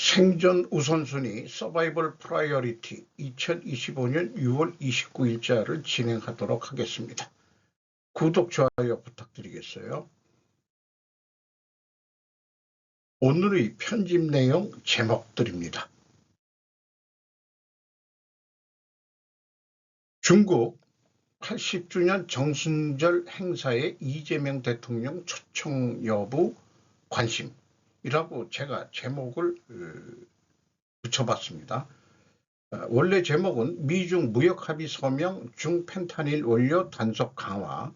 생존 우선순위 서바이벌 프라이어리티 2025년 6월 29일자를 진행하도록 하겠습니다. 구독, 좋아요 부탁드리겠어요. 오늘의 편집 내용 제목들입니다. 중국 80주년 정승절 행사에 이재명 대통령 초청 여부 관심이라고 제가 제목을 붙여봤습니다. 원래 제목은 미중 무역합의 서명 중펜타닐 원료 단속 강화,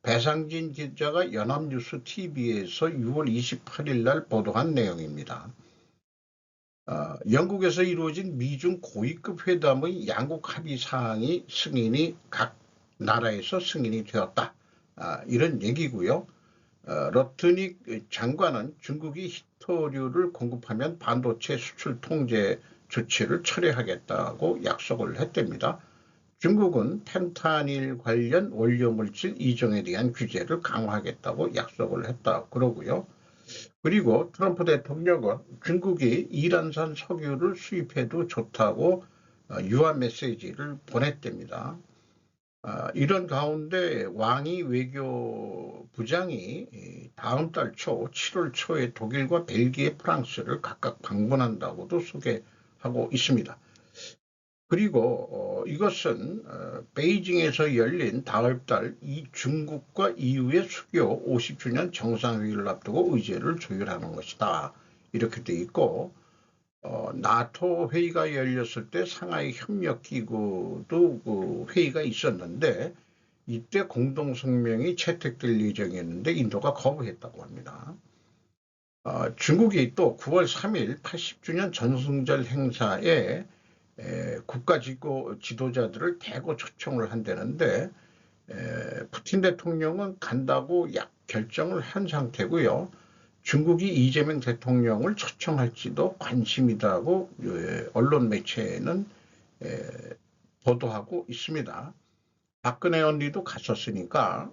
배상진 기자가 연합뉴스 TV에서 6월 28일 날 보도한 내용입니다. 영국에서 이루어진 미중 고위급 회담의 양국 합의 사항이 각 나라에서 승인이 되었다. 이런 얘기고요. 러트닉 장관은 중국이 히토류를 공급하면 반도체 수출 통제 조치를 철회하겠다고 약속을 했답니다. 중국은 펜타닐 관련 원료물질 이종에 대한 규제를 강화하겠다고 약속을 했다 그러고요. 그리고 트럼프 대통령은 중국이 이란산 석유를 수입해도 좋다고 유화 메시지를 보냈답니다. 이런 가운데 왕이 외교부장이 다음 달 초 7월 초에 독일과 벨기에, 프랑스를 각각 방문한다고도 소개하고 있습니다. 그리고 이것은 베이징에서 열린 다음 달 중국과 EU의 수교 50주년 정상회의를 앞두고 의제를 조율하는 것이다. 이렇게 돼 있고 나토 회의가 열렸을 때 상하이 협력기구도 그 회의가 있었는데 이때 공동성명이 채택될 예정이었는데 인도가 거부했다고 합니다. 중국이 또 9월 3일 80주년 전승절 행사에 국가 지도자들을 대거 초청을 한다는데 푸틴 대통령은 간다고 결정을 한 상태고요. 중국이 이재명 대통령을 초청할지도 관심이다고 언론 매체는 보도하고 있습니다. 박근혜 언니도 갔었으니까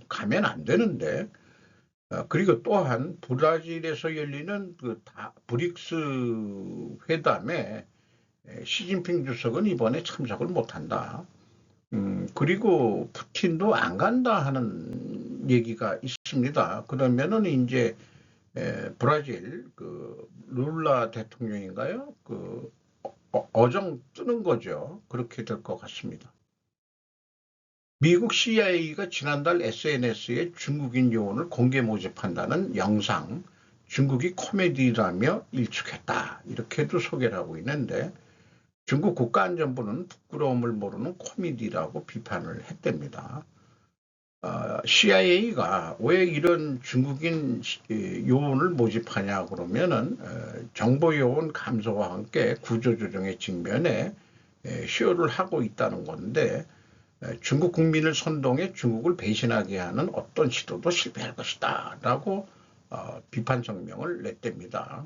가면 안 되는데 그리고 또한 브라질에서 열리는 그 브릭스 회담에 시진핑 주석은 이번에 참석을 못한다. 그리고 푸틴도 안 간다 하는 얘기가 있습니다. 그러면은 이제 브라질 그 룰라 대통령인가요? 그 어정 뜨는 거죠. 그렇게 될 것 같습니다. 미국 CIA가 지난달 SNS에 중국인 요원을 공개 모집한다는 영상, 중국이 코미디라며 일축했다. 이렇게도 소개를 하고 있는데 중국 국가안전부는 부끄러움을 모르는 코미디라고 비판을 했답니다. CIA가 왜 이런 중국인 요원을 모집하냐 그러면은 정보 요원 감소와 함께 구조조정의 측면에 시효를 하고 있다는 건데 중국 국민을 선동해 중국을 배신하게 하는 어떤 시도도 실패할 것이다 라고 비판 성명을 냈답니다.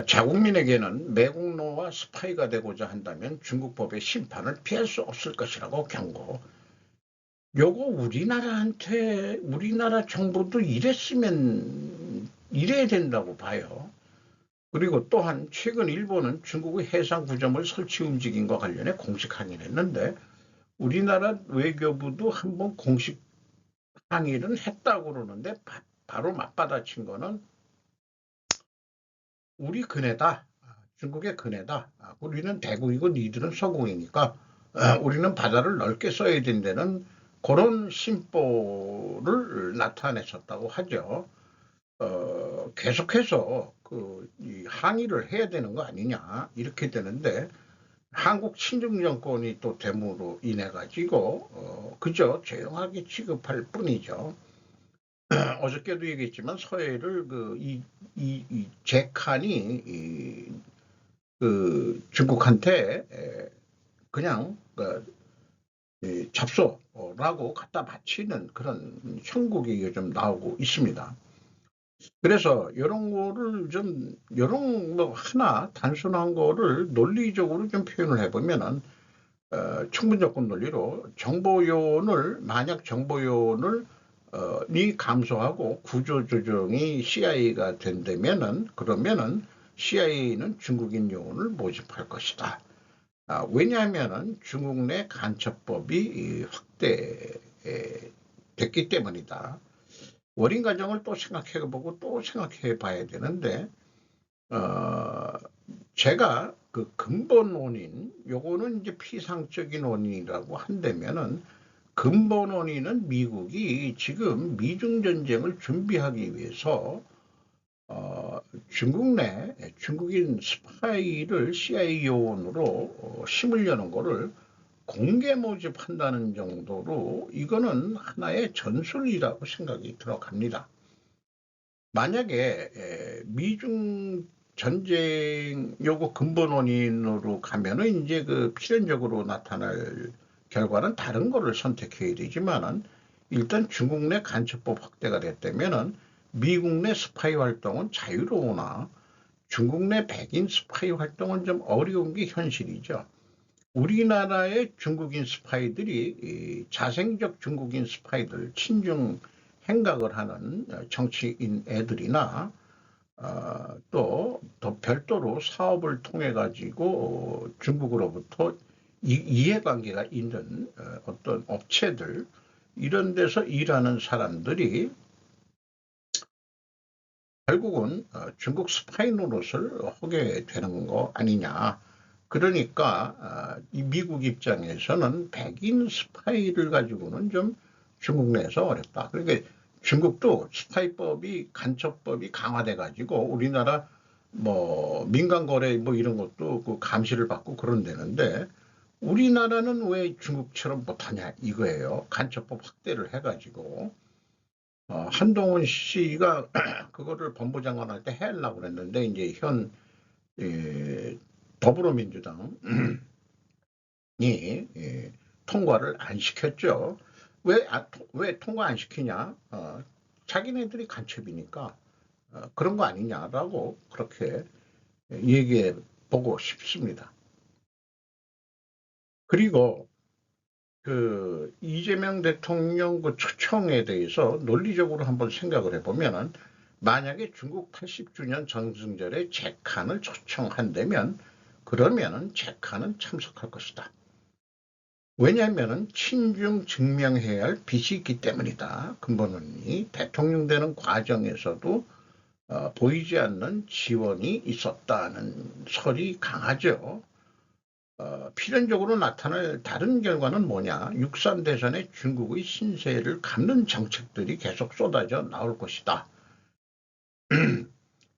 자국민에게는 매국노와 스파이가 되고자 한다면 중국 법의 심판을 피할 수 없을 것이라고 경고. 요거 우리나라 정부도 이래야 된다고 봐요. 그리고 또한 최근 일본은 중국의 해상 구점을 설치 움직임과 관련해 공식 항의를 했는데 우리나라 외교부도 한번 공식 항의를 했다고 그러는데 바로 맞받아친 거는 우리 근해다. 중국의 근해다. 우리는 대국이고 니들은 서국이니까 우리는 바다를 넓게 써야 된다는 그런 심보를 나타냈었다고 하죠. 계속해서 이 항의를 해야 되는 거 아니냐 이렇게 되는데 한국 친중 정권이 또 됨으로 인해 가지고 그저 조용하게 취급할 뿐이죠. 어저께도 얘기했지만 서해를 이 제칸이 중국한테 그냥 잡소라고 갖다 바치는 그런 형국이 요즘 나오고 있습니다. 그래서 이런 거를 이런 하나 단순한 거를 논리적으로 좀 표현을 해보면은 충분조건 논리로 만약 정보요원을 감소하고 구조조정이 CIA가 된다면은 그러면은 CIA는 중국인 요원을 모집할 것이다. 왜냐하면 중국 내 간첩법이 확대됐기 때문이다. 원인 과정을 또 생각해보고 또 생각해 봐야 되는데, 제가 그 근본 원인, 요거는 이제 피상적인 원인이라고 한다면은, 근본 원인은 미국이 지금 미중 전쟁을 준비하기 위해서 중국 내 중국인 스파이를 CIA 요원으로 심으려는 거를 공개 모집한다는 정도로 이거는 하나의 전술이라고 생각이 들어갑니다. 만약에 미중 전쟁 요거 근본 원인으로 가면은 이제 그 필연적으로 나타날 결과는 다른 거를 선택해야 되지만은, 일단 중국 내 간첩법 확대가 됐다면은 미국 내 스파이 활동은 자유로우나 중국 내 백인 스파이 활동은 좀 어려운 게 현실이죠. 우리나라의 중국인 스파이들이 자생적 중국인 스파이들, 친중 행각을 하는 정치인 애들이나 또 별도로 사업을 통해 가지고 중국으로부터 이해관계가 있는 어떤 업체들, 이런 데서 일하는 사람들이 결국은 중국 스파이 노릇을 하게 되는 거 아니냐. 그러니까 이 미국 입장에서는 백인 스파이를 가지고는 좀 중국 내에서 어렵다. 그러니까 중국도 스파이법이, 간첩법이 강화돼 가지고 우리나라 뭐 민간 거래 뭐 이런 것도 그 감시를 받고 그런다는데, 우리나라는 왜 중국처럼 못하냐 이거예요. 간첩법 확대를 해가지고 한동훈 씨가 그거를 법무장관 할 때 하려고 그랬는데, 이제 현 더불어민주당이 통과를 안 시켰죠. 왜 통과 안 시키냐? 자기네들이 간첩이니까 그런 거 아니냐라고 그렇게 얘기해 보고 싶습니다. 그리고 그 이재명 대통령 그 초청에 대해서 논리적으로 한번 생각을 해보면은, 만약에 중국 80주년 정승절에 제칸을 초청한다면 그러면은 제칸은 참석할 것이다. 왜냐하면은 친중 증명해야 할 빚이 있기 때문이다. 근본은 대통령 되는 과정에서도 보이지 않는 지원이 있었다는 설이 강하죠. 필연적으로 나타날 다른 결과는 뭐냐? 6.3 대선에 중국의 신세를 갚는 정책들이 계속 쏟아져 나올 것이다.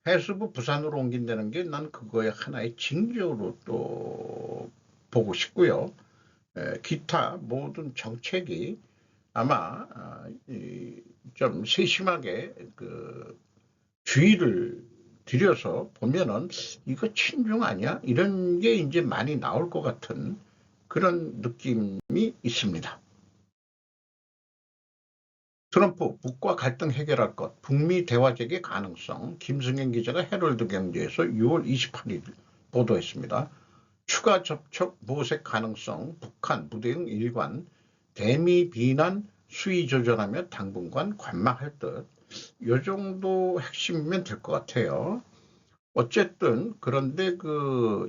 해수부 부산으로 옮긴다는 게 난 그거의 하나의 징조로 또 보고 싶고요. 기타 모든 정책이 아마 좀 세심하게 그 주의를 들여서 보면은 이거 친중 아니야? 이런 게 이제 많이 나올 것 같은 그런 느낌이 있습니다. 트럼프 북과 갈등 해결할 것, 북미 대화 재개 가능성. 김승현 기자가 헤럴드 경제에서 6월 28일 보도했습니다. 추가 접촉 모색 가능성, 북한 무대응 일관, 대미 비난 수위 조절하며 당분간 관망할 듯. 요 정도 핵심이면 될 것 같아요. 어쨌든 그런데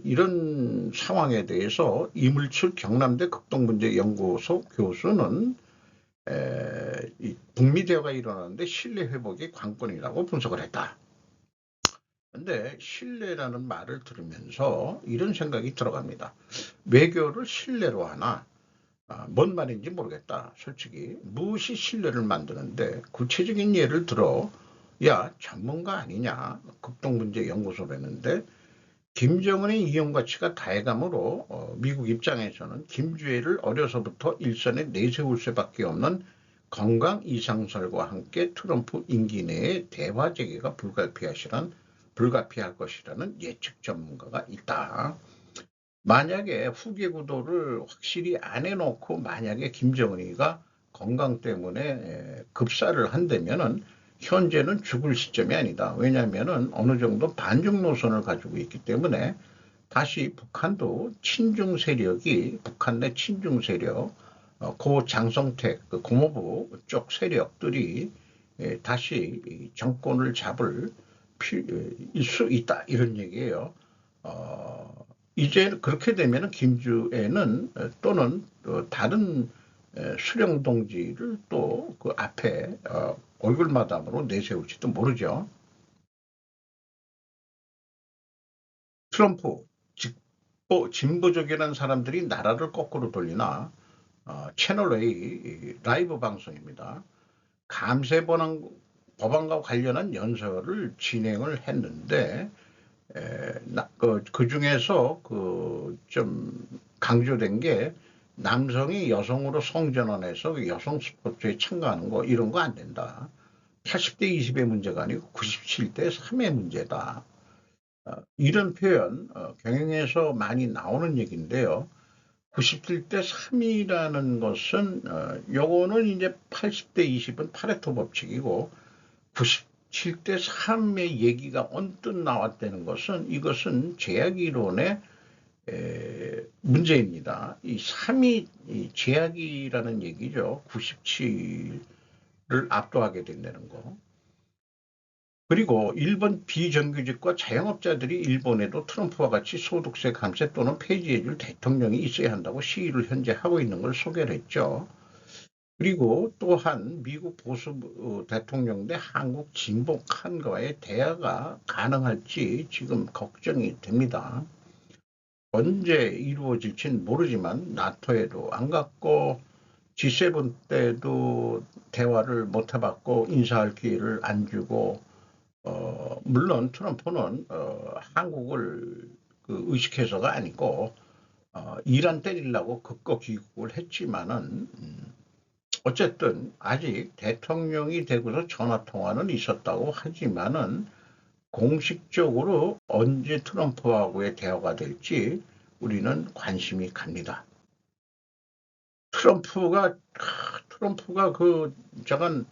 이런 상황에 대해서 이물출 경남대 극동문제연구소 교수는 이 북미 대화가 일어나는데 신뢰 회복이 관건이라고 분석을 했다. 근데 신뢰라는 말을 들으면서 이런 생각이 들어갑니다. 외교를 신뢰로 하나? 뭔 말인지 모르겠다. 솔직히 무엇이 신뢰를 만드는데, 구체적인 예를 들어, 야 전문가 아니냐, 극동문제연구소라는데 김정은의 이용 가치가 다해감으로 미국 입장에서는 김주애를 어려서부터 일선에 내세울 수밖에 없는 건강 이상설과 함께 트럼프 임기 내에 대화 재개가 불가피할 것이라는 예측 전문가가 있다. 만약에 후계 구도를 확실히 안 해놓고 만약에 김정은이가 건강 때문에 급사를 한다면은 현재는 죽을 시점이 아니다. 왜냐하면은 어느 정도 반중 노선을 가지고 있기 때문에 다시 북한도 친중 세력이, 북한 내 친중 세력, 고 장성택 그 국무부 쪽 세력들이 다시 정권을 잡을 수 있다 이런 얘기예요. 이제 그렇게 되면 김주애는 또는 다른 수령 동지를 또 그 앞에 얼굴마담으로 내세울지도 모르죠. 트럼프 진보적이라는 사람들이 나라를 거꾸로 돌리나 채널 A 라이브 방송입니다. 감세 법안과 관련한 연설을 진행을 했는데 그 중에서 좀 강조된 게 남성이 여성으로 성전환해서 여성 스포츠에 참가하는 거 이런 거 안 된다. 80대 20의 문제가 아니고 97대 3의 문제다. 이런 표현 경영에서 많이 나오는 얘기인데요. 97대 3이라는 것은 요거는 이제 80대 20은 파레토 법칙이고 97대 3의 얘기가 언뜻 나왔다는 것은 이것은 제약이론의 문제입니다. 이 3이 제약이라는 얘기죠. 97을 압도하게 된다는 거. 그리고 일본 비정규직과 자영업자들이 일본에도 트럼프와 같이 소득세 감세 또는 폐지해줄 대통령이 있어야 한다고 시위를 현재 하고 있는 걸 소개를 했죠. 그리고 또한 미국 보수 대통령 대 한국 진보칸과의 대화가 가능할지 지금 걱정이 됩니다. 언제 이루어질지는 모르지만 나토에도 안 갔고 G7 때도 대화를 못 해봤고 인사할 기회를 안 주고 물론 트럼프는 한국을 의식해서가 아니고 이란 때리려고 극거 귀국을 했지만은 어쨌든 아직 대통령이 되고서 전화통화는 있었다고 하지만은 공식적으로 언제 트럼프하고의 대화가 될지 우리는 관심이 갑니다. 트럼프가 저건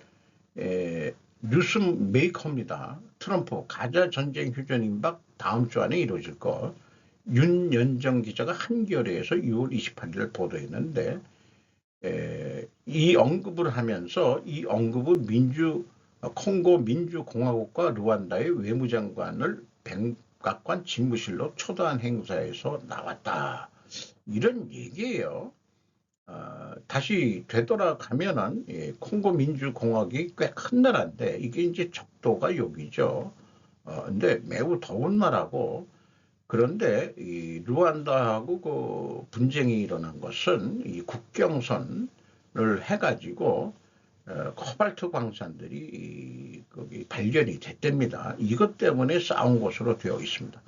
뉴스 메이커입니다. 트럼프 가자 전쟁 휴전 임박 다음 주 안에 이루어질 거. 윤연정 기자가 한겨레에서 6월 28일 보도했는데 이 언급을 하면서 이 언급은 콩고 민주공화국과 루안다의 외무장관을 백악관 집무실로 초대한 행사에서 나왔다. 이런 얘기예요. 다시 되돌아가면은 콩고 민주공화국이 꽤 큰 나라인데 이게 이제 적도가 여기죠. 근데 매우 더운 나라고 그런데 이 루안다하고 그 분쟁이 일어난 것은 이 국경선을 해가지고 코발트 광산들이 거기 발견이 됐답니다. 이것 때문에 싸운 것으로 되어 있습니다.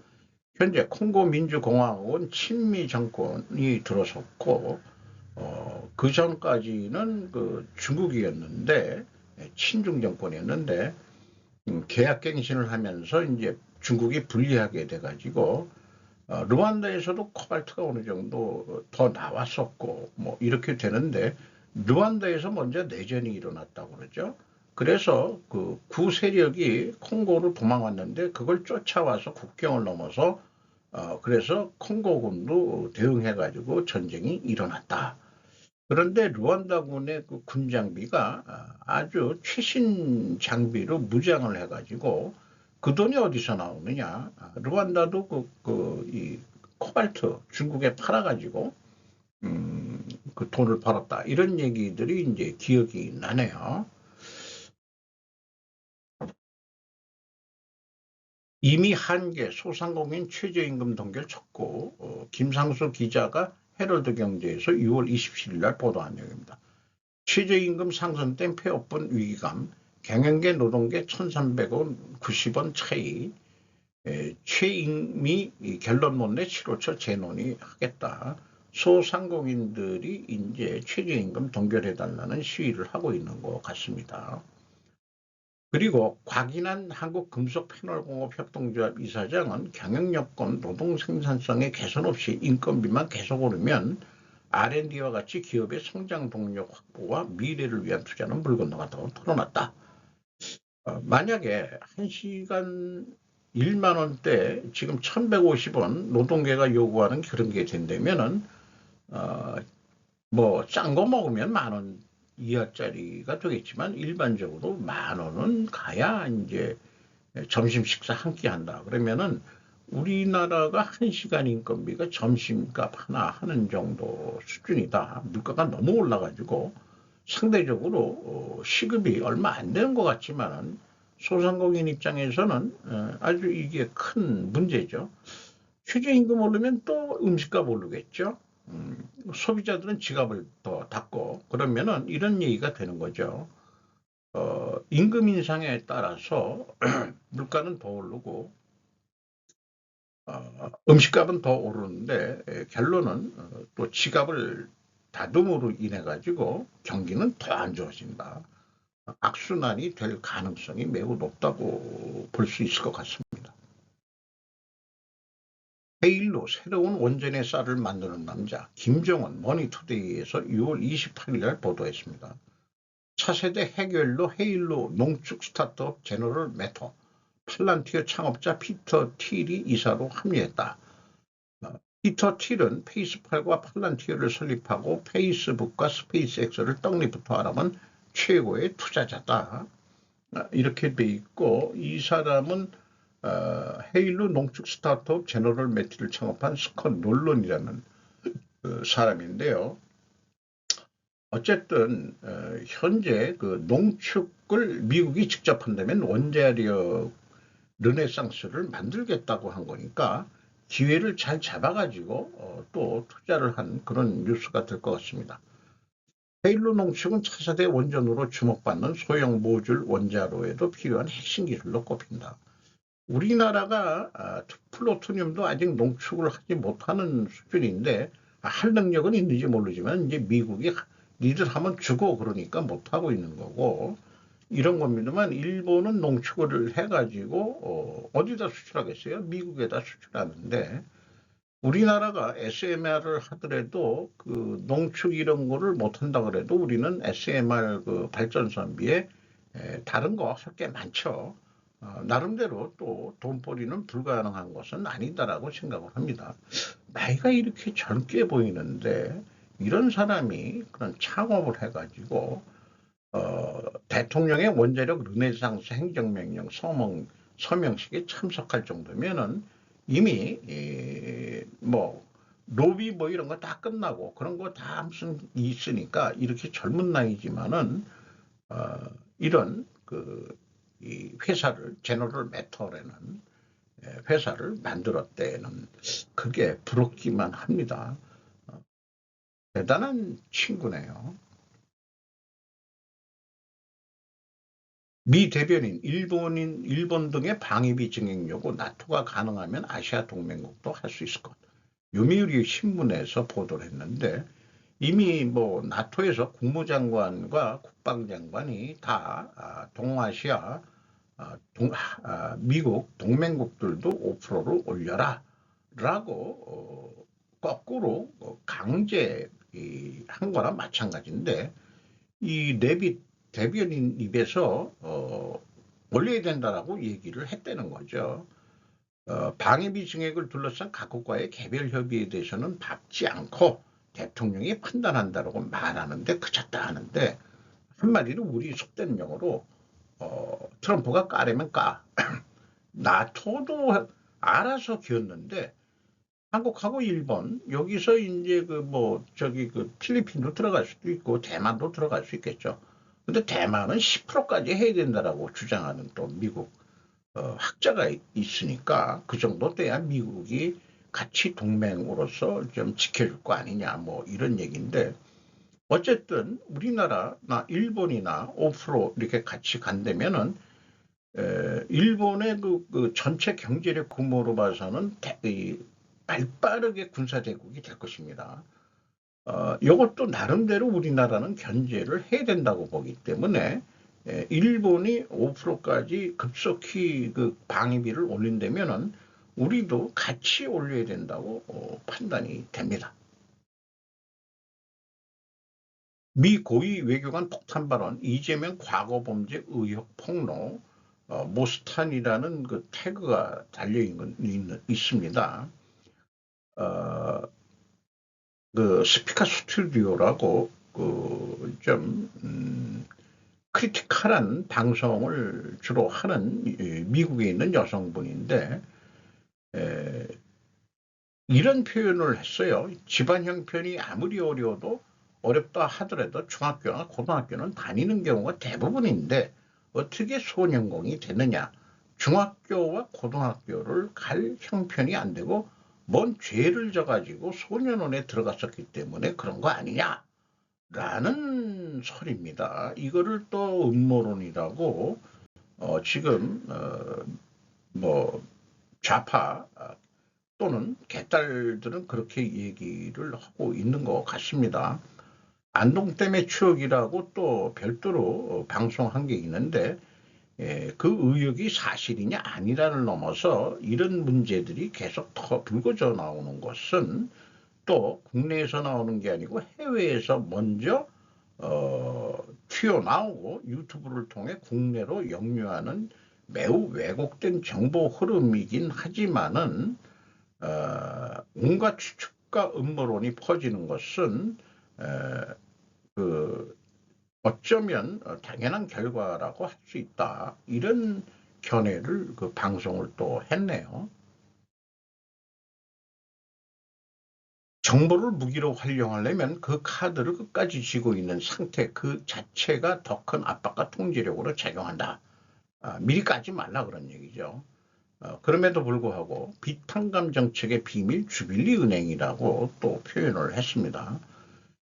현재 콩고 민주공화국은 친미 정권이 들어섰고 그 전까지는 중국이었는데 친중 정권이었는데 계약갱신을 하면서 이제 중국이 불리하게 돼가지고 루안다에서도 코발트가 어느 정도 더 나왔었고 뭐 이렇게 되는데 루안다에서 먼저 내전이 일어났다고 그러죠. 그래서 그 구세력이 콩고로 도망왔는데 그걸 쫓아와서 국경을 넘어서 그래서 콩고군도 대응해가지고 전쟁이 일어났다. 그런데 루안다군의 그 군장비가 아주 최신 장비로 무장을 해가지고 그 돈이 어디서 나오느냐? 루안다도 이 코발트 중국에 팔아가지고 그 돈을 벌었다. 이런 얘기들이 이제 기억이 나네요. 이미 한계 소상공인 최저임금 동결 쳤고 김상수 기자가 헤럴드 경제에서 6월 27일 날 보도한 내용입니다. 최저임금 상승 땐 폐업분 위기감, 경영계 노동계 1,300원 90원 차이, 최임이 결론 못 내 7월 초 재논의하겠다. 소상공인들이 이제 최저임금 동결해달라는 시위를 하고 있는 것 같습니다. 그리고 곽인한 한국금속패널공업협동조합 이사장은 경영여건 노동 생산성의 개선 없이 인건비만 계속 오르면 R&D와 같이 기업의 성장 동력 확보와 미래를 위한 투자는 물 건너간다고 토론했다. 만약에 1시간 1만 원대 지금 1,150원 노동계가 요구하는 그런 게 된다면은 뭐 짠 거 먹으면 10,000원 이하짜리가 되겠지만 일반적으로 10,000원은 가야 이제 점심 식사 한 끼 한다. 그러면은 우리나라가 1시간 인건비가 점심값 하나 하는 정도 수준이다. 물가가 너무 올라가지고 상대적으로 시급이 얼마 안 되는 것 같지만은 소상공인 입장에서는 아주 이게 큰 문제죠. 최저임금 오르면 또 음식값 오르겠죠. 소비자들은 지갑을 더 닫고 그러면은 이런 얘기가 되는 거죠. 임금 인상에 따라서 물가는 더 오르고 음식값은 더 오르는데 결론은 또 지갑을 다듬으로 인해 가지고 경기는 더 안 좋아진다. 악순환이 될 가능성이 매우 높다고 볼 수 있을 것 같습니다. 헤일로 새로운 원전의 쌀을 만드는 남자 김정은 머니투데이에서 6월 28일 날 보도했습니다. 차세대 핵연료 헤일로 농축 스타트업 제너럴 매터 팔란티어 창업자 피터 틸이 이사로 합류했다. 피터 틸은 페이스팔과 팔란티어를 설립하고 페이스북과 스페이스X를 떡잎부터 알아본 최고의 투자자다. 이렇게 돼 있고 이 사람은 헤일로 농축 스타트업 제너럴 매티를 창업한 스콧 놀런이라는 사람인데요. 어쨌든 현재 그 농축을 미국이 직접 한다면 원자력 르네상스를 만들겠다고 한 거니까 기회를 잘 잡아가지고 또 투자를 한 그런 뉴스가 될 것 같습니다. 헤일로 농축은 차세대 원전으로 주목받는 소형 모듈 원자로에도 필요한 핵심 기술로 꼽힌다. 우리나라가 플루토늄도 아직 농축을 하지 못하는 수준인데 할 능력은 있는지 모르지만 이제 미국이 니들 하면 주고 그러니까 못하고 있는 거고 이런 겁니다만 일본은 농축을 해가지고 어디다 수출하겠어요? 미국에다 수출하는데 우리나라가 SMR을 하더라도 그 농축 이런 거를 못한다 그래도 우리는 SMR 그 발전선비에 다른 거 할 게 많죠. 나름대로 또 돈벌이는 불가능한 것은 아니다라고 생각을 합니다. 나이가 이렇게 젊게 보이는데 이런 사람이 그런 창업을 해가지고 대통령의 원자력 르네상스 행정명령 서명식에 참석할 정도면은 이미 뭐 로비 뭐 이런 거 다 끝나고 그런 거 다 무슨 있으니까 이렇게 젊은 나이지만은 이런 이 회사를 제너럴 매터라는 회사를 만들었대는 그게 부럽기만 합니다. 대단한 친구네요. 미 대변인 일본 등의 방위비 증액 요구 나토가 가능하면 아시아 동맹국도 할 수 있을 것. 요미우리 신문에서 보도를 했는데 이미 뭐 나토에서 국무장관과 국방장관이 다 동아시아 미국 동맹국들도 5%를 올려라 라고 거꾸로 강제 한 거나 마찬가지인데 이 레빗 대변인 입에서 올려야 된다라고 얘기를 했다는 거죠. 방위비 증액을 둘러싼 각국과의 개별 협의에 대해서는 밟지 않고 대통령이 판단한다라고 말하는데 그쳤다 하는데 한마디로 우리 속된 용어로 트럼프가 까려면 까. 나토도 알아서 기었는데 한국하고 일본 여기서 이제 그 뭐 저기 그 필리핀도 들어갈 수도 있고 대만도 들어갈 수 있겠죠. 근데 대만은 10%까지 해야 된다라고 주장하는 또 미국 학자가 있으니까 그 정도 돼야 미국이 같이 동맹으로서 좀 지켜줄 거 아니냐 뭐 이런 얘기인데 어쨌든 우리나라나 일본이나 5% 이렇게 같이 간다면은 일본의 그 전체 경제력 규모로 봐서는 발빠르게 군사대국이 될 것입니다. 이것도 나름대로 우리나라는 견제를 해야 된다고 보기 때문에 일본이 5%까지 급속히 그 방위비를 올린다면은 우리도 같이 올려야 된다고 판단이 됩니다. 미 고위 외교관 폭탄 발언, 이재명 과거 범죄 의혹 폭로, 모스탄이라는 그 태그가 달려 있습니다. 그 스피커 스튜디오라고 그좀 크리티컬한 방송을 주로 하는 미국에 있는 여성분인데 이런 표현을 했어요. 집안 형편이 아무리 어려워도 어렵다 하더라도 중학교나 고등학교는 다니는 경우가 대부분인데 어떻게 소년공이 되느냐. 중학교와 고등학교를 갈 형편이 안 되고 뭔 죄를 져가지고 소년원에 들어갔었기 때문에 그런 거 아니냐. 라는 설입니다. 이거를 또 음모론이라고 지금 뭐 좌파 또는 개딸들은 그렇게 얘기를 하고 있는 것 같습니다. 안동댐의 추억이라고 또 별도로 방송한 게 있는데 그 의혹이 사실이냐 아니냐를 넘어서 이런 문제들이 계속 더 불거져 나오는 것은 또 국내에서 나오는 게 아니고 해외에서 먼저 튀어나오고 유튜브를 통해 국내로 역류하는 매우 왜곡된 정보 흐름이긴 하지만은 온갖 추측과 음모론이 퍼지는 것은 그 어쩌면 당연한 결과라고 할 수 있다. 이런 견해를 그 방송을 또 했네요. 정보를 무기로 활용하려면 그 카드를 끝까지 쥐고 있는 상태 그 자체가 더 큰 압박과 통제력으로 작용한다. 미리 까지 말라 그런 얘기죠. 그럼에도 불구하고 비탄감 정책의 비밀 주빌리 은행이라고 또 표현을 했습니다.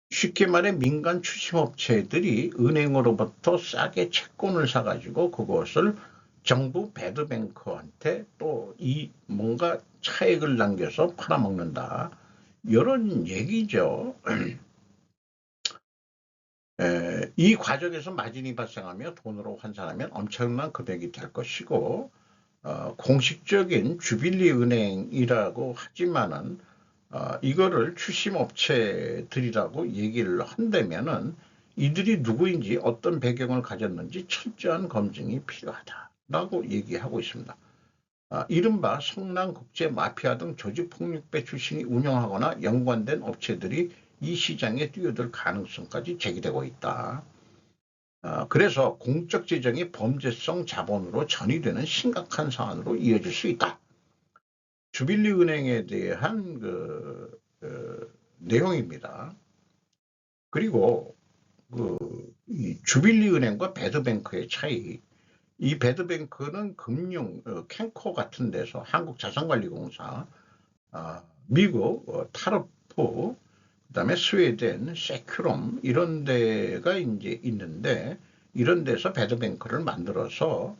쉽게 말해 민간 추심업체들이 은행으로부터 싸게 채권을 사가지고 그것을 정부 배드뱅크한테 또 이 뭔가 차액을 남겨서 팔아먹는다. 이런 얘기죠. 이 과정에서 마진이 발생하며 돈으로 환산하면 엄청난 금액이 될 것이고 공식적인 주빌리 은행이라고 하지만은 이거를 추심업체들이라고 얘기를 한다면은 이들이 누구인지 어떤 배경을 가졌는지 철저한 검증이 필요하다라고 얘기하고 있습니다. 이른바 성남국제 마피아 등 조직폭력배 출신이 운영하거나 연관된 업체들이 이 시장에 뛰어들 가능성까지 제기되고 있다. 그래서 공적 재정이 범죄성 자본으로 전이되는 심각한 사안으로 이어질 수 있다. 주빌리 은행에 대한 내용입니다. 그리고 이 주빌리 은행과 배드뱅크의 차이. 이 배드뱅크는 금융 캔코 같은 데서 한국자산관리공사, 미국 타르프, 그다음에 스웨덴 세큐럼 이런 데가 이제 있는데 이런 데서 배드뱅크를 만들어서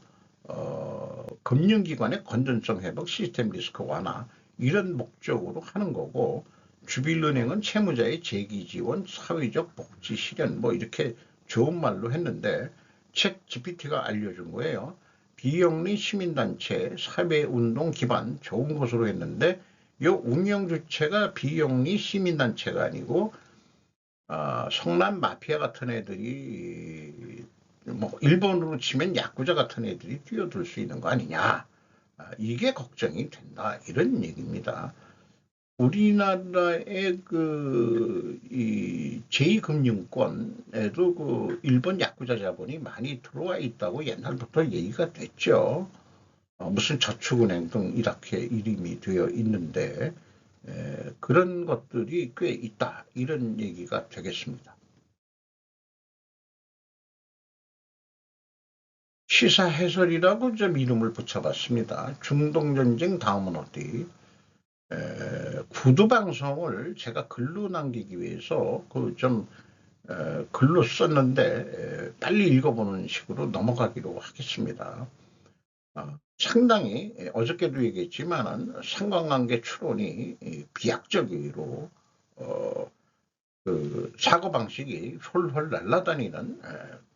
금융기관의 건전성 회복, 시스템 리스크 완화 이런 목적으로 하는 거고 주빌은행은 채무자의 재기 지원, 사회적 복지 실현 뭐 이렇게 좋은 말로 했는데 챗 GPT가 알려준 거예요. 비영리 시민단체 사회운동 기반 좋은 것으로 했는데 이 운영 주체가 비영리 시민단체가 아니고 성남 마피아 같은 애들이 뭐 일본으로 치면 야쿠자 같은 애들이 뛰어들 수 있는 거 아니냐. 이게 걱정이 된다. 이런 얘기입니다. 우리나라의 이 제2금융권에도 그 일본 야쿠자 자본이 많이 들어와 있다고 옛날부터 얘기가 됐죠. 무슨 저축은행 등 이렇게 이름이 되어 있는데 그런 것들이 꽤 있다. 이런 얘기가 되겠습니다. 시사 해설이라고 좀 이름을 붙여봤습니다. 중동전쟁 다음은 어디? 구두 방송을 제가 글로 남기기 위해서 글로 썼는데 빨리 읽어보는 식으로 넘어가기로 하겠습니다. 상당히 어저께도 얘기했지만은 상관관계 추론이 비약적으로 그 사고방식이 훌훌 날아다니는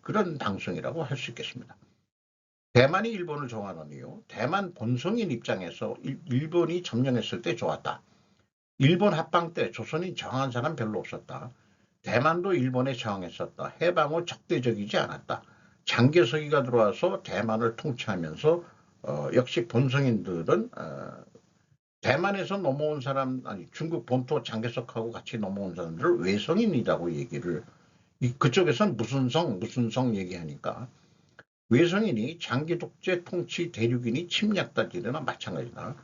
그런 방송이라고 할 수 있겠습니다. 대만이 일본을 정하는 이유, 대만 본성인 입장에서 일본이 점령했을 때 좋았다. 일본 합방 때 조선이 정한 사람 별로 없었다. 대만도 일본에 저항했었다. 해방 후 적대적이지 않았다. 장개석이가 들어와서 대만을 통치하면서 역시 본성인들은 대만에서 넘어온 사람, 아니 중국 본토 장개석하고 같이 넘어온 사람들을 외성인이라고 얘기를 그쪽에선 무슨 성 얘기하니까 외성인이 장기 독재 통치 대륙이니 침략 따지거나 마찬가지다.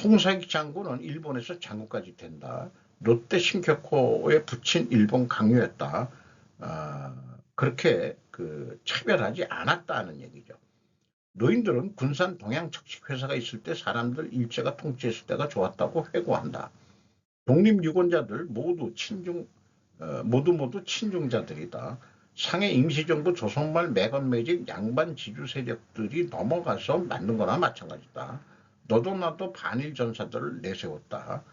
홍사익 장군은 일본에서 장군까지 된다. 롯데 신격호에 붙인 일본 강요였다. 그렇게 차별하지 않았다는 얘기죠. 노인들은 군산 동양 척식 회사가 있을 때 사람들 일제가 통치했을 때가 좋았다고 회고한다. 독립유권자들 모두 친중자들이다. 상해 임시정부 조선말 매건매직 양반 지주 세력들이 넘어가서 만든 거나 마찬가지다. 너도 나도 반일 전사들을 내세웠다.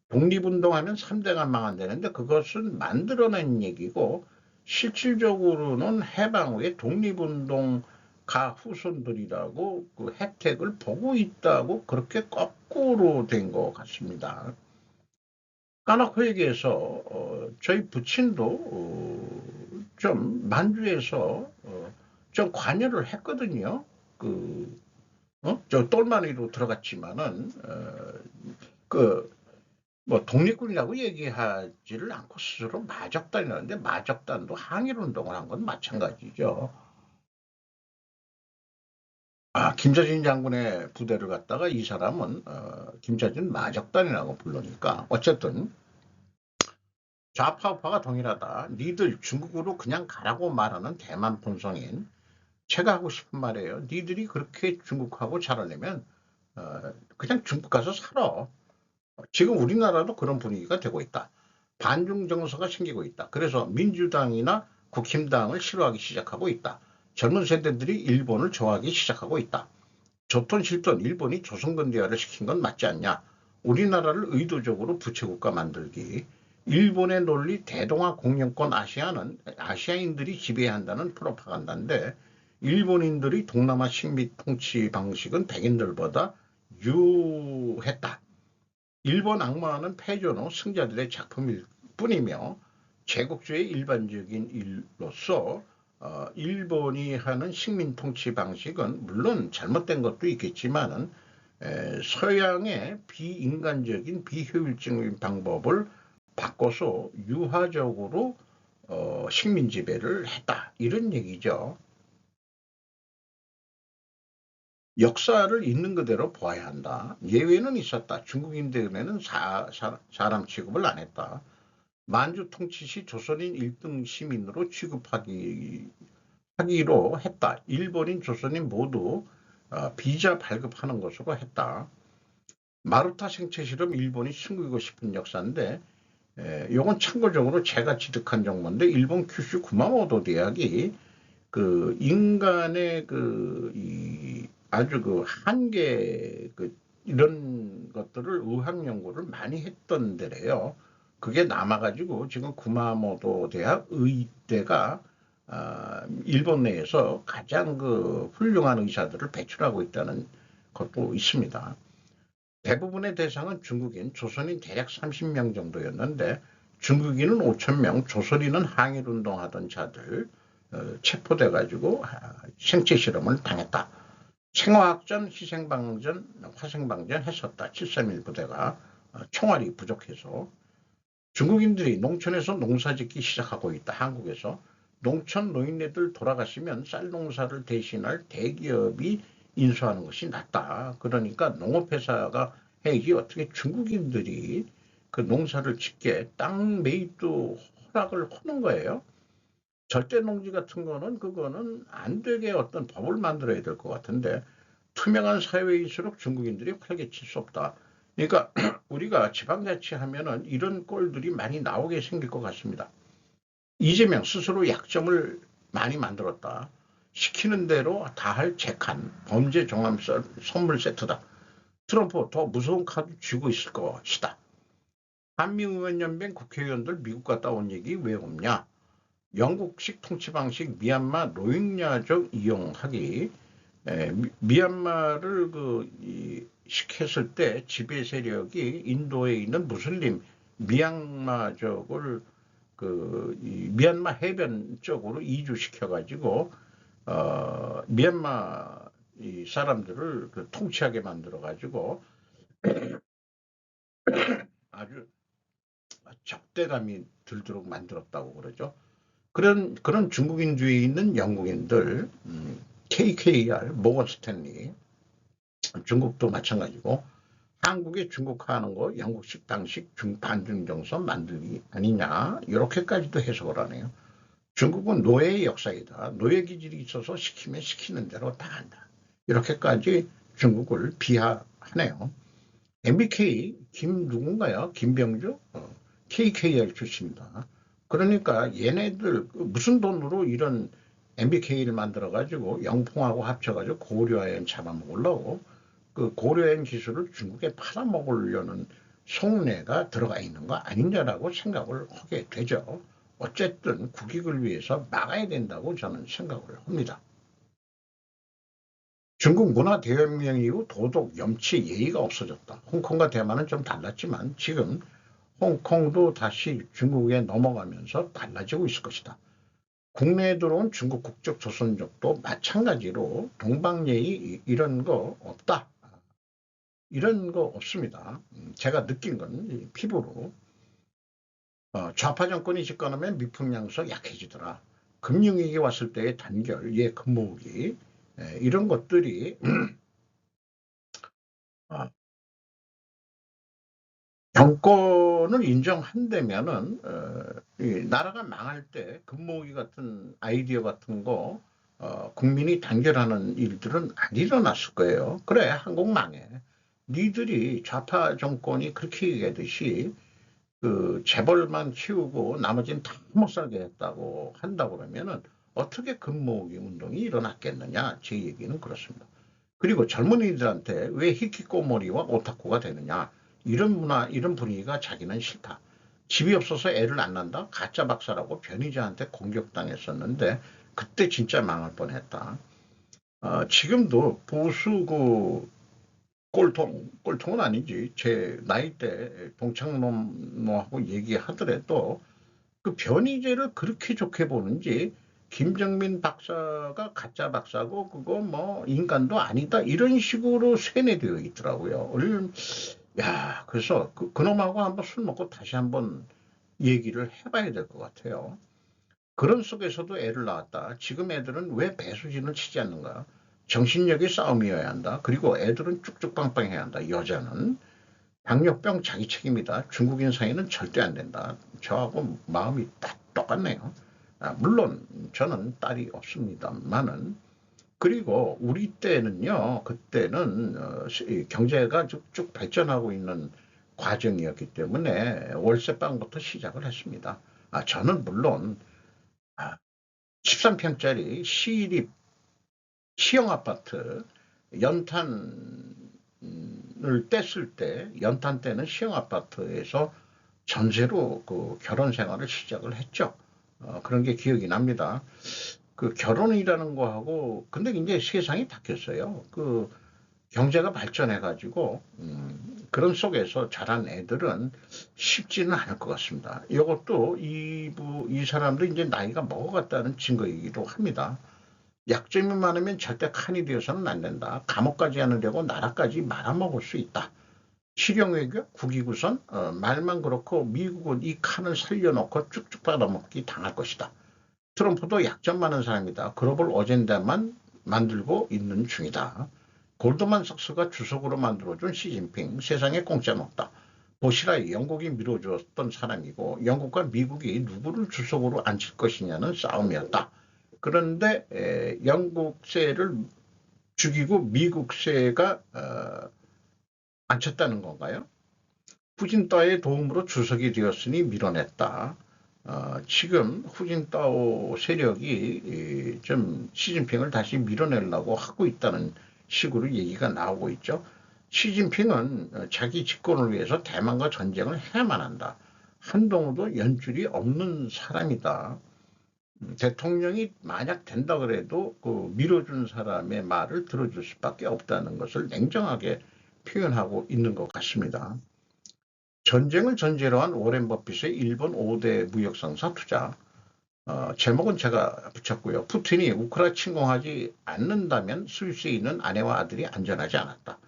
독립운동하면 3대가 망한다는데 그것은 만들어낸 얘기고 실질적으로는 해방 후에 독립운동가 후손들이라고 그 혜택을 보고 있다고 그렇게 거꾸로 된 것 같습니다. 까놓고 얘기해서 저희 부친도 좀 만주에서 좀 관여를 했거든요. 저 똘마니로 들어갔지만은 뭐 독립군이라고 얘기하지를 않고 스스로 마적단이라는데 마적단도 항일운동을 한 건 마찬가지죠. 김자진 장군의 부대를 갖다가 이 사람은 김자진 마적단이라고 부르니까 어쨌든 좌파 우파가 동일하다. 니들 중국으로 그냥 가라고 말하는 대만 본성인 제가 하고 싶은 말이에요. 니들이 그렇게 중국하고 잘하려면 그냥 중국 가서 살아. 지금 우리나라도 그런 분위기가 되고 있다. 반중 정서가 생기고 있다. 그래서 민주당이나 국힘당을 싫어하기 시작하고 있다. 젊은 세대들이 일본을 좋아하기 시작하고 있다. 좋든 싫든 일본이 조선근대화를 시킨 건 맞지 않냐. 우리나라를 의도적으로 부채국가 만들기. 일본의 논리 대동아 공영권 아시아는 아시아인들이 지배해야 한다는 프로파간다인데 일본인들이 동남아 식민 통치 방식은 백인들보다 유했다. 일본 악마는 패전 후 승자들의 작품일 뿐이며 제국주의 일반적인 일로서 일본이 하는 식민 통치 방식은 물론 잘못된 것도 있겠지만은 서양의 비인간적인 비효율적인 방법을 바꿔서 유화적으로 식민 지배를 했다 이런 얘기죠. 역사를 있는 그대로 보아야 한다. 예외는 있었다. 중국인들에게는 사람 취급을 안 했다. 만주 통치 시 조선인 1등 시민으로 취급하기로 했다. 일본인 조선인 모두 비자 발급하는 것으로 했다. 마루타 생체 실험 일본이 숨기고 싶은 역사인데 이건 참고적으로 제가 취득한 정보인데 일본 큐슈 구마모토 대학이 인간의 아주 한계 이런 것들을 의학 연구를 많이 했던 데래요. 그게 남아가지고 지금 구마모토 대학 의대가 일본 내에서 가장 훌륭한 의사들을 배출하고 있다는 것도 있습니다. 대부분의 대상은 중국인, 조선인 대략 30명 정도였는데 중국인은 5,000명, 조선인은 항일운동하던 자들 체포돼 가지고 생체 실험을 당했다. 생화학전, 희생방전, 화생방전 했었다. 731 부대가 총알이 부족해서 중국인들이 농촌에서 농사짓기 시작하고 있다. 한국에서 농촌 노인네들 돌아가시면 쌀 농사를 대신할 대기업이 인수하는 것이 낫다. 그러니까 농업회사가 해야지 어떻게 중국인들이 농사를 짓게 땅 매입도 허락을 하는 거예요. 절대 농지 같은 거는 그거는 안 되게 어떤 법을 만들어야 될 것 같은데 투명한 사회일수록 중국인들이 활개 칠 수 없다. 그러니까 우리가 지방자치하면은 이런 꼴들이 많이 나오게 생길 것 같습니다. 이재명 스스로 약점을 많이 만들었다. 시키는 대로 다 할 재칸, 범죄 종합 선물 세트다. 트럼프 더 무서운 카드 쥐고 있을 것이다. 한미의원연맹 국회의원들 미국 갔다 온 얘기 왜 없냐? 영국식 통치 방식 미얀마 로힝야족 이용하기. 미얀마를 시켰을 때 지배 세력이 인도에 있는 무슬림 미얀마족을 미얀마 해변 쪽으로 이주시켜 가지고 미얀마 이 사람들을 통치하게 만들어 가지고 아주 적대감이 들도록 만들었다고 그러죠. 그런 중국인주의에 있는 영국인들, KKR, 모건 스탠리, 중국도 마찬가지고 한국에 중국화하는 거 영국식 방식 반중정서 만들기 아니냐 이렇게까지도 해석을 하네요. 중국은 노예의 역사이다. 노예 기질이 있어서 시키면 시키는 대로 다 한다. 이렇게까지 중국을 비하하네요. MBK 김 누군가요? 김병주 KKR 출신이다. 그러니까 얘네들 무슨 돈으로 이런 MBK를 만들어 가지고 영풍하고 합쳐 가지고 고려아연 잡아먹으려고 그 고려아연 기술을 중국에 팔아먹으려는 속내가 들어가 있는 거 아니냐라고 생각을 하게 되죠. 어쨌든 국익을 위해서 막아야 된다고 저는 생각을 합니다. 중국 문화 대혁명 이후 도덕, 염치, 예의가 없어졌다. 홍콩과 대만은 좀 달랐지만 지금 홍콩도 다시 중국에 넘어가면서 달라지고 있을 것이다. 국내에 들어온 중국 국적 조선족도 마찬가지로 동방예의 이런 거 없다. 이런 거 없습니다. 제가 느낀 건 피부로 좌파 정권이 집권하면 미풍양서 약해지더라. 금융위기 왔을 때의 단결, 금모으기 이런 것들이 정권을 인정한다면은 이 나라가 망할 때 금모으기 같은 아이디어 같은 거 국민이 단결하는 일들은 안 일어났을 거예요. 그래 한국 망해. 니들이 좌파 정권이 그렇게 얘기하듯이 그 재벌만 키우고 나머지는 다 못 살게 했다고 한다고 그러면은 어떻게 금모으기 운동이 일어났겠느냐 제 얘기는 그렇습니다. 그리고 젊은이들한테 왜 히키코모리와 오타쿠가 되느냐 이런 문화 이런 분위기가 자기는 싫다. 집이 없어서 애를 안 낳는다 가짜 박사라고 변희재한테 공격당했었는데 그때 진짜 망할 뻔했다. 지금도 보수 그 꼴통은 아니지. 제 나이 때 동창놈하고 얘기하더라도 그 변희재를 그렇게 좋게 보는지 김정민 박사가 가짜 박사고 그거 뭐 인간도 아니다 이런 식으로 세뇌되어 있더라고요. 야, 그래서 그놈하고 한번 술 먹고 다시 한번 얘기를 해봐야 될 것 같아요. 그런 속에서도 애를 낳았다. 지금 애들은 왜 배수진을 치지 않는가? 정신력의 싸움이어야 한다. 그리고 애들은 쭉쭉 빵빵해야 한다. 여자는. 당뇨병 자기 책임이다. 중국인 사이는 절대 안 된다. 저하고 마음이 딱 똑같네요. 물론 저는 딸이 없습니다만은 그리고 우리 때는요. 그때는 경제가 쭉쭉 발전하고 있는 과정이었기 때문에 월세방부터 시작을 했습니다. 저는 물론 13평짜리 시립 시형 아파트 연탄을 뗐을 때 연탄 때는 시형 아파트에서 전세로 그 결혼 생활을 시작을 했죠. 그런 게 기억이 납니다. 그 결혼이라는 거하고 근데 이제 세상이 바뀌었어요. 그 경제가 발전해가지고 그런 속에서 자란 애들은 쉽지는 않을 것 같습니다. 이것도 이 사람도 이제 나이가 먹어갔다는 증거이기도 합니다. 약점이 많으면 절대 칸이 되어서는 안 된다. 감옥까지 하는데고 나라까지 말아먹을 수 있다. 실용외교, 국위구선, 말만 그렇고 미국은 이 칸을 살려놓고 쭉쭉 받아먹기 당할 것이다. 트럼프도 약점 많은 사람이다. 글로벌 어젠다만 만들고 있는 중이다. 골드만삭스가 주석으로 만들어준 시진핑 세상에 공짜는 없다. 보시라 영국이 밀어주었던 사람이고 영국과 미국이 누구를 주석으로 앉힐 것이냐는 싸움이었다. 그런데 영국세를 죽이고 미국세가 앉혔다는 건가요? 후진타오의 도움으로 주석이 되었으니 밀어냈다. 지금 후진타오 세력이 좀 시진핑을 다시 밀어내려고 하고 있다는 식으로 얘기가 나오고 있죠. 시진핑은 자기 집권을 위해서 대만과 전쟁을 해야만 한다. 한동훈도 연줄이 없는 사람이다. 대통령이 만약 된다 그래도 그 밀어준 사람의 말을 들어줄 수밖에 없다는 것을 냉정하게 표현하고 있는 것 같습니다. 전쟁을 전제로 한 워렌 버핏의 일본 5대 무역상사 투자. 제목은 제가 붙였고요. 푸틴이 우크라이나 침공하지 않는다면 스위스에 있는 아내와 아들이 안전하지 않았다.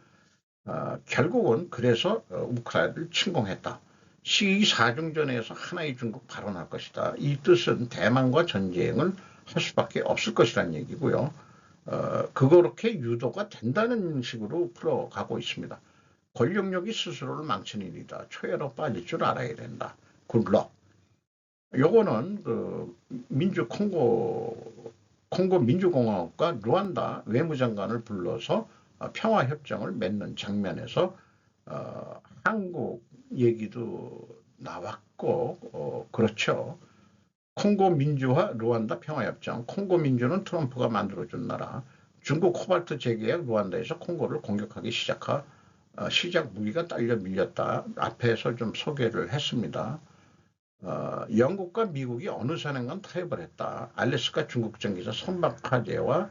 결국은 그래서 우크라이나를 침공했다. 시사중전에서 하나의 중국 발언할 것이다. 이 뜻은 대만과 전쟁을 할 수밖에 없을 것이라는 얘기고요. 그렇게 유도가 된다는 식으로 풀어가고 있습니다. 권력력이 스스로를 망치는 일이다. 초열로 빠질 줄 알아야 된다. 굿럭. 요거는 그 콩고 민주공화국과 루안다 외무장관을 불러서 평화협정을 맺는 장면에서 한국 얘기도 나왔고, 그렇죠. 콩고 민주화 루안다 평화협정. 콩고 민주는 트럼프가 만들어준 나라. 중국 코발트 재계약 루안다에서 콩고를 공격하기 시작 무기가 딸려 밀렸다. 앞에서 좀 소개를 했습니다. 영국과 미국이 어느 선행간 타협을 했다. 알래스카 중국 전기사 선박 화재와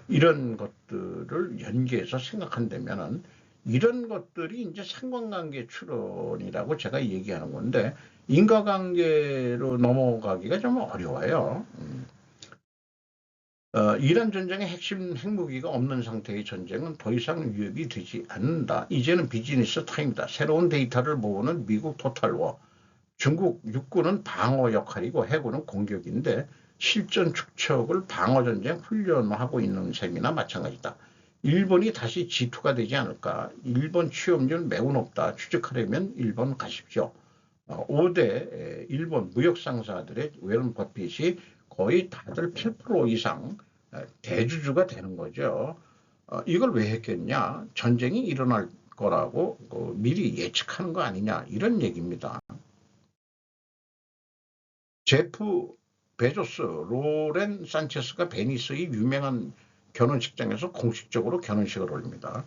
이런 것들을 연계해서 생각한다면은 이런 것들이 이제 상관관계 추론이라고 제가 얘기하는 건데 인과관계로 넘어가기가 좀 어려워요. 이란 전쟁의 핵심 핵무기가 없는 상태의 전쟁은 더 이상 위협이 되지 않는다. 이제는 비즈니스 타임이다. 새로운 데이터를 모으는 미국 토탈워. 중국 육군은 방어 역할이고 해군은 공격인데 실전 축척을 방어전쟁 훈련하고 있는 셈이나 마찬가지다. 일본이 다시 G2가 되지 않을까. 일본 취업률 매우 높다. 취직하려면 일본 가십시오. 5대 일본 무역상사들의 외런 버핏이 거의 다들 8% 이상 대주주가 되는 거죠. 이걸 왜 했겠냐. 전쟁이 일어날 거라고 미리 예측하는 거 아니냐. 이런 얘기입니다. 제프 베조스, 로렌 산체스가 베니스의 유명한 결혼식장에서 공식적으로 결혼식을 올립니다.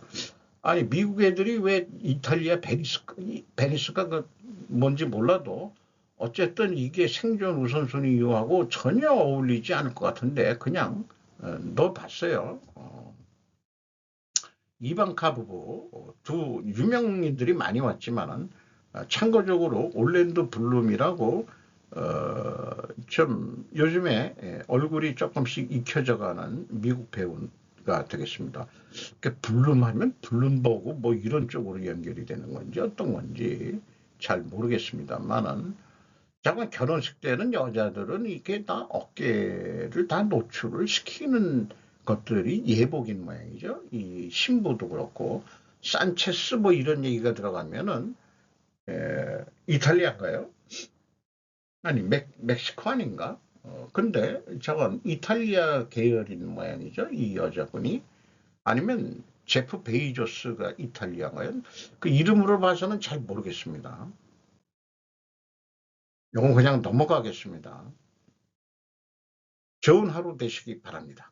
아니 미국 애들이 왜 이탈리아 베니스가 뭔지 몰라도 어쨌든 이게 생존 우선순위 이유하고 전혀 어울리지 않을 것 같은데 그냥 넣어봤어요. 이방카 부부 두 유명인들이 많이 왔지만은 참고적으로 올랜도 블룸이라고 좀 요즘에 얼굴이 조금씩 익혀져가는 미국 배우가 되겠습니다. 블룸하면 블룸버그 뭐 이런 쪽으로 연결이 되는 건지 어떤 건지 잘 모르겠습니다만은 잠깐 결혼식 때는 여자들은 이렇게 다 어깨를 다 노출을 시키는 것들이 예복인 모양이죠. 이 신부도 그렇고 산체스 뭐 이런 얘기가 들어가면은 이탈리아인가요? 아니 멕시코 아닌가? 근데 저건 이탈리아 계열인 모양이죠. 이 여자분이 아니면 제프 베이조스가 이탈리아인가요? 그 이름으로 봐서는 잘 모르겠습니다. 이건 그냥 넘어가겠습니다. 좋은 하루 되시기 바랍니다.